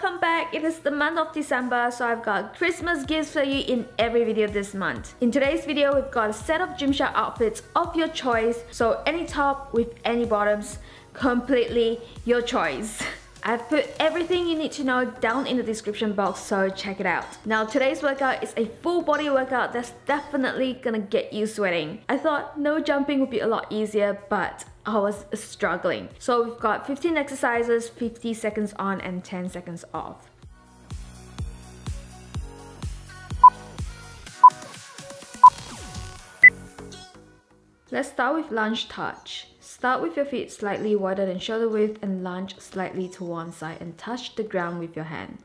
welcome back. It is the month of December, so I've got Christmas gifts for you in every video this month. In today's video, we've got a set of Gymshark outfits of your choice, so any top with any bottoms, completely your choice. I've put everything you need to know down in the description box, so check it out. Now today's workout is a full body workout that's definitely gonna get you sweating. I thought no jumping would be a lot easier, but I was struggling. So we've got 15 exercises, 50 seconds on and 10 seconds off. Let's start with lunge touch. Start with your feet slightly wider than shoulder width and lunge slightly to one side and touch the ground with your hand.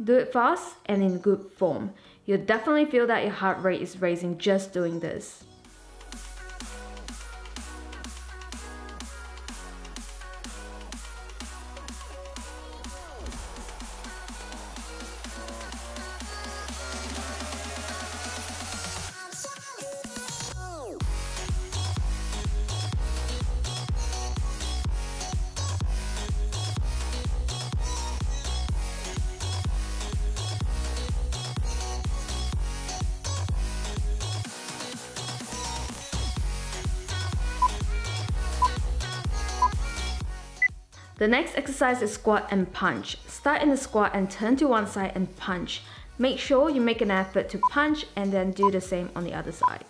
Do it fast and in good form. You'll definitely feel that your heart rate is raising just doing this. The next exercise is squat and punch. Start in the squat and turn to one side and punch. Make sure you make an effort to punch and then do the same on the other side.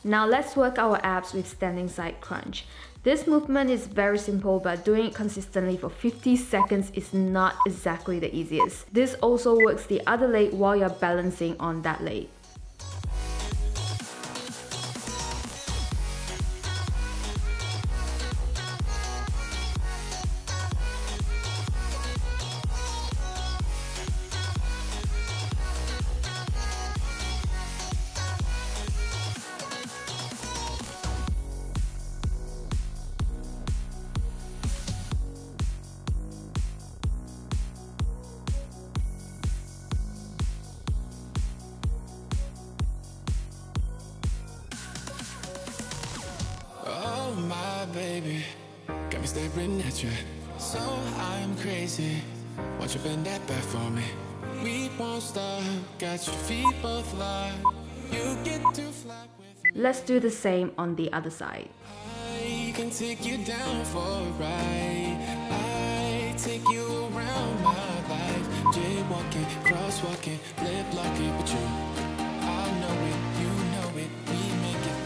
Now let's work our abs with standing side crunch. This movement is very simple, but doing it consistently for 50 seconds is not exactly the easiest. This also works the other leg while you're balancing on that leg. Baby, got me staring at you, so I'm crazy. Watch you bend that back for me. We won't stop, got your feet both locked. You get to fly with me. Let's do the same on the other side. I can take you down for a ride. I take you around my life. Jaywalking, crosswalking, lip locking, but you, I know it, you know it, we make it.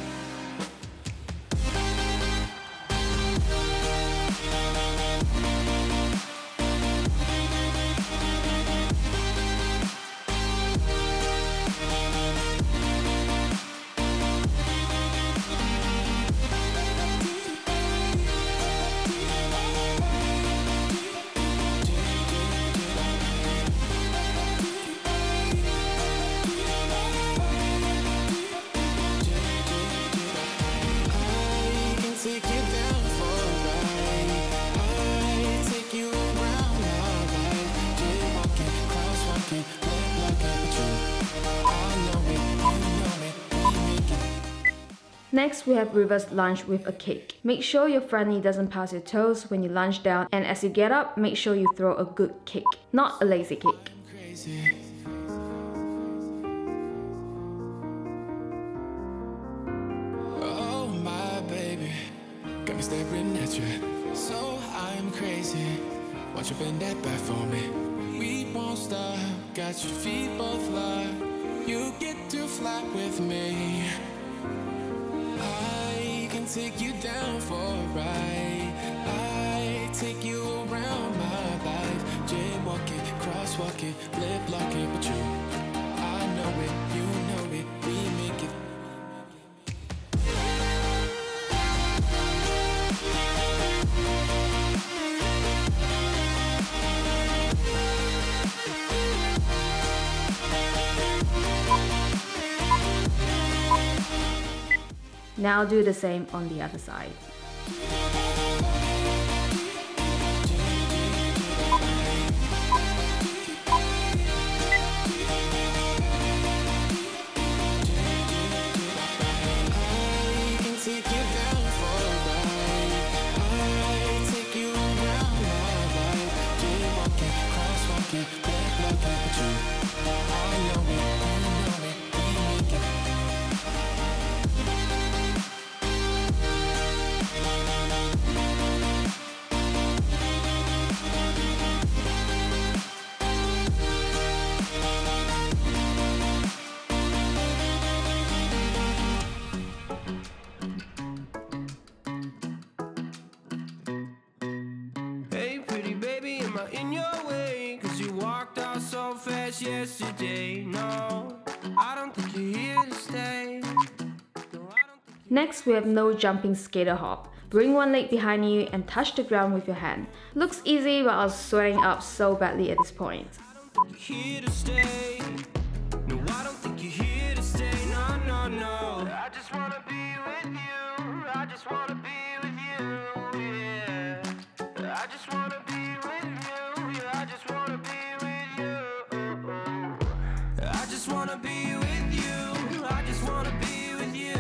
Next, we have reverse lunge with a kick. Make sure your front knee doesn't pass your toes when you lunge down, and as you get up, make sure you throw a good kick, not a lazy kick. Oh my baby, got me staring at you, so I'm crazy. Watch you bend that back for me. We won't stop, got your feet both locked. You get to fly with me. I can take you down for a crosswalking, lip locking, but you, I know it, you know it, we make it. Now do the same on the other side. In your way, cause you walked out so fast yesterday. No, I don't think you're here to stay. Next, we have no jumping skater hop. Bring one leg behind you and touch the ground with your hand. Looks easy, but I was sweating up so badly at this point. Here to stay. No, I don't think you're here to stay. No, no, no. I just wanna be with you. I just wanna be with you. Yeah. I just wanna be with you. Yeah, I just wanna be with you. I just wanna be with you. I just wanna be with you.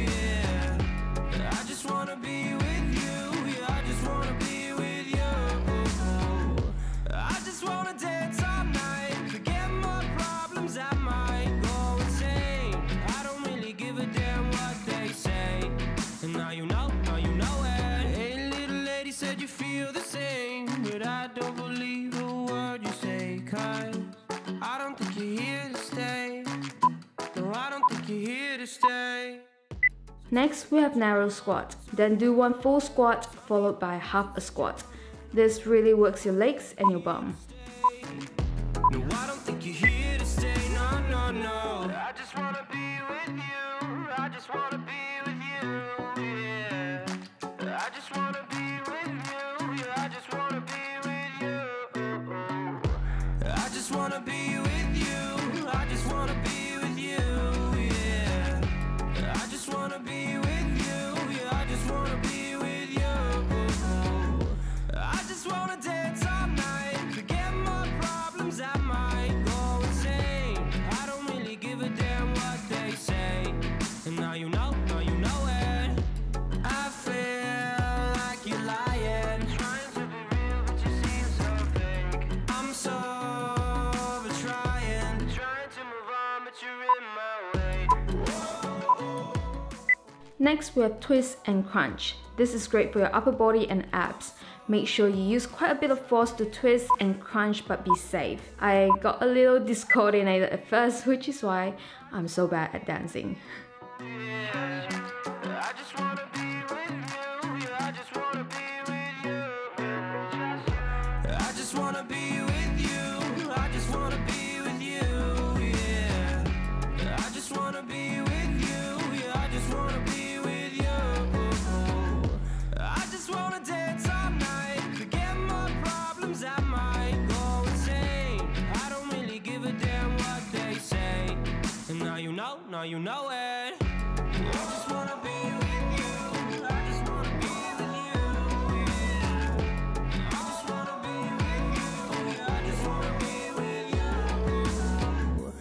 Yeah. I just wanna be with you. Yeah, I just wanna be with you. I just wanna dance all night. Forget my problems, I might go insane. I don't really give a damn what they say. And now you know it. Hey, little lady said you feel the same, but I don't believe a word you say, cause I don't think you're here to stay. No, I don't think you're here to stay. Next, we have narrow squat. Then do one full squat followed by half a squat. This really works your legs and your bum. No, I don't think you're here to stay. No, no, no. I just wanna be with you. I just wanna be with you. Yeah. I just wanna be with you. Yeah, I just wanna be with you. I just wanna be with you. I just wanna be with you. Yeah. I just wanna be with you. Yeah, I just wanna be with you. I just wanna dance all night. Forget my problems, I might go insane. I don't really give a damn what they say. And now you know it. I feel like you're lying, trying to be real, but you seem so fake. I'm so over trying to move on, but you're in my way. Next, we have twist and crunch. This is great for your upper body and abs. Make sure you use quite a bit of force to twist and crunch, but be safe. I got a little discoordinated at first, which is why I'm so bad at dancing. I just wanna be with you. Yeah, I just wanna be with you. I just wanna be with you. I just wanna be with you. Yeah. I just wanna be with you. Yeah, I just wanna be with you. I just wanna dance all night. Forget my problems, I might go insane. I don't really give a damn what they say. And now you know it. I just wanna be with you. I just wanna be with you. Yeah. I just wanna be with you. Yeah, I just wanna be with you.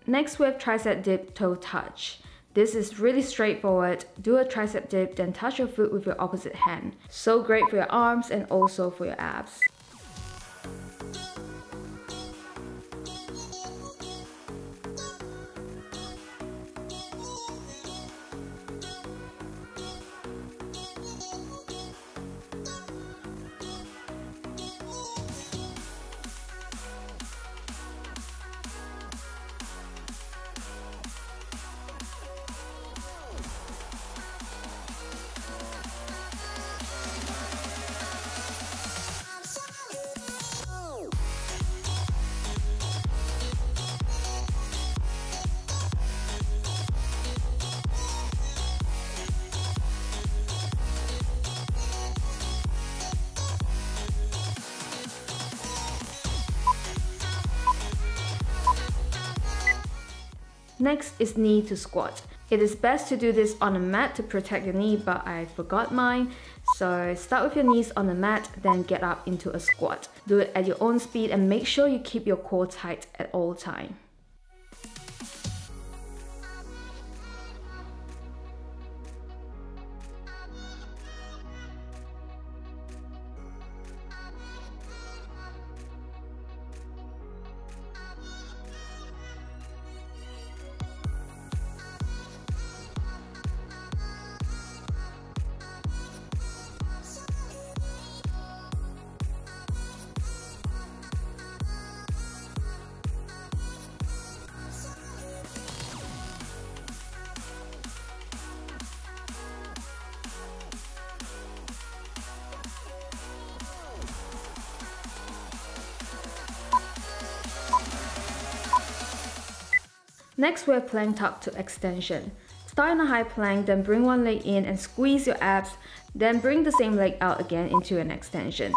Next, we have tricep dip toe touch. This is really straightforward. Do a tricep dip, then touch your foot with your opposite hand. So great for your arms and also for your abs. Next is knee to squat. It is best to do this on a mat to protect your knee, but I forgot mine. So start with your knees on the mat, then get up into a squat. Do it at your own speed and make sure you keep your core tight at all times. Next, we have plank tuck to extension. Start in a high plank, then bring one leg in and squeeze your abs, then bring the same leg out again into an extension.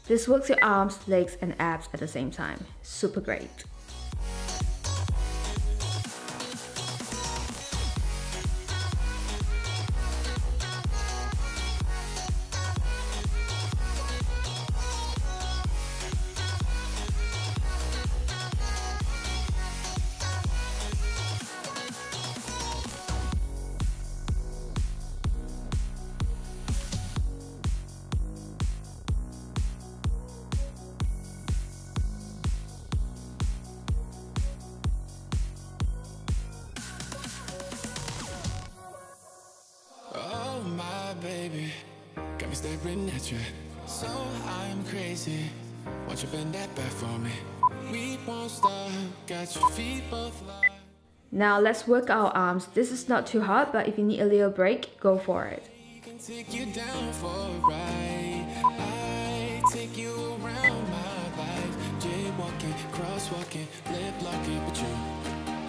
This works your arms, legs, and abs at the same time. Super great. Baby, got me staring at you, so I'm crazy. Won't you bend that back for me? We won't stop, got your feet both locked. Now let's work our arms. This is not too hard, but if you need a little break, go for it. I can take you down for a ride. I take you around my life. Jaywalking, crosswalking, lip locking, but you,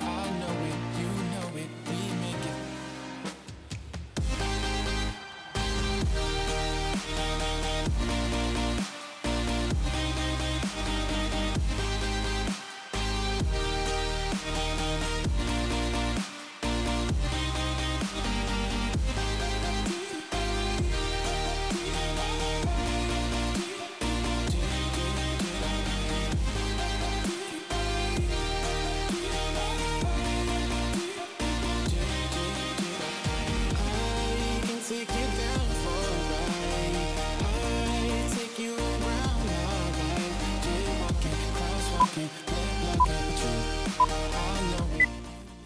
I know it, you know it, we make it.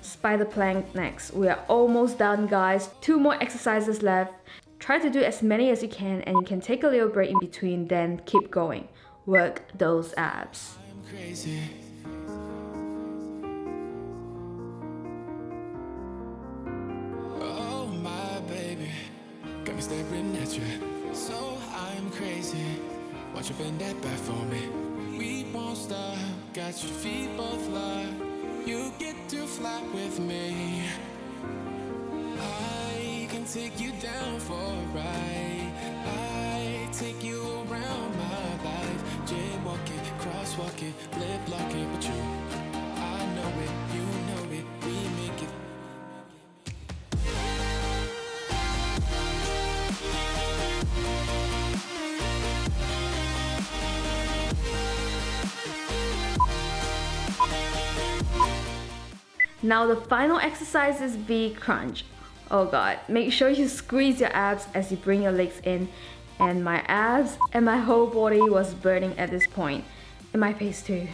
Spider plank next. We are almost done, guys. 2 more exercises left. Try to do as many as you can, and you can take a little break in between, then keep going. Work those abs. I'm crazy. Oh my baby, got me staring at you, so I'm crazy. Won't you bend that back for me? We won't stop, got your feet both locked. You get to fly with me. I can take you down for a ride. I take you around my life. Jaywalking, crosswalking, lip locking, but you, I know it, you know it, we make it. Now the final exercise is V crunch. Oh god, make sure you squeeze your abs as you bring your legs in, and my abs and my whole body was burning at this point, and my face too.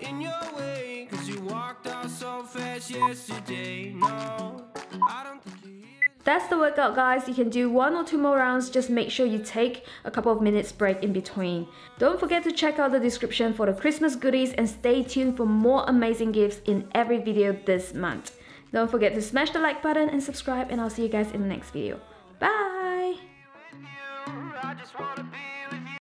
In your way, 'cause you walked out so fast yesterday. No, I don't think you're here. That's the workout, guys. You can do 1 or 2 more rounds. Just make sure you take a couple of minutes break in between. Don't forget to check out the description for the Christmas goodies and stay tuned for more amazing gifts in every video this month. Don't forget to smash the like button and subscribe, and I'll see you guys in the next video. Bye! I just wanna be